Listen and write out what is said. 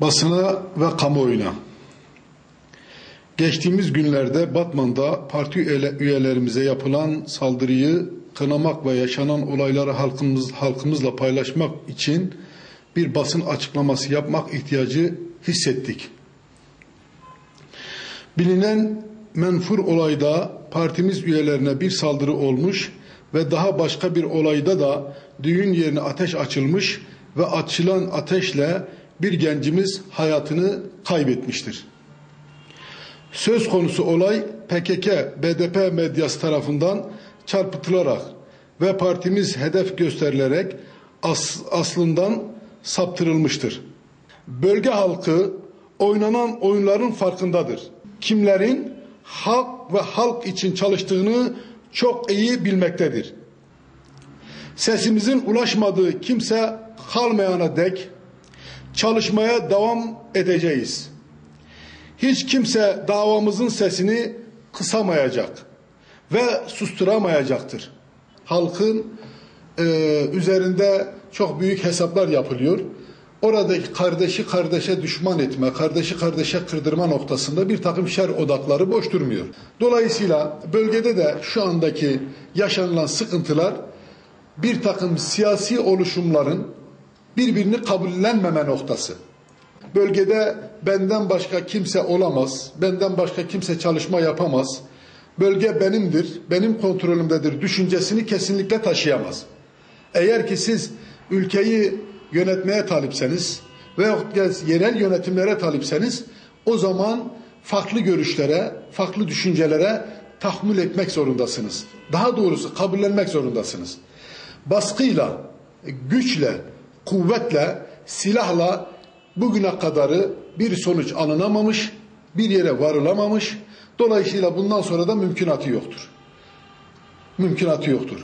Basına ve kamuoyuna. Geçtiğimiz günlerde Batman'da parti üyelerimize yapılan saldırıyı kınamak ve yaşanan olayları halkımızla paylaşmak için bir basın açıklaması yapmak ihtiyacı hissettik. Bilinen menfur olayda partimiz üyelerine bir saldırı olmuş ve daha başka bir olayda da düğün yerine ateş açılmış ve açılan ateşle bir gencimiz hayatını kaybetmiştir. Söz konusu olay PKK-BDP medyası tarafından çarpıtılarak ve partimiz hedef gösterilerek aslından saptırılmıştır. Bölge halkı oynanan oyunların farkındadır. Kimlerin halk ve halk için çalıştığını çok iyi bilmektedir. Sesimizin ulaşmadığı kimse kalmayana dek çalışmaya devam edeceğiz. Hiç kimse davamızın sesini kısamayacak ve susturamayacaktır. Halkın üzerinde çok büyük hesaplar yapılıyor. Oradaki kardeşi kardeşe düşman etme, kardeşi kardeşe kırdırma noktasında bir takım şer odakları boş durmuyor. Dolayısıyla bölgede de şu andaki yaşanılan sıkıntılar bir takım siyasi oluşumların birbirini kabullenmeme noktası. Bölgede benden başka kimse olamaz, benden başka kimse çalışma yapamaz, bölge benimdir, benim kontrolümdedir düşüncesini kesinlikle taşıyamaz. Eğer ki siz ülkeyi yönetmeye talipseniz veyahut yerel yönetimlere talipseniz o zaman farklı görüşlere, farklı düşüncelere tahammül etmek zorundasınız. Daha doğrusu kabullenmek zorundasınız. Baskıyla, güçle, kuvvetle, silahla bugüne kadarı bir sonuç alınamamış, bir yere varılamamış. Dolayısıyla bundan sonra da mümkünatı yoktur. Mümkünatı yoktur.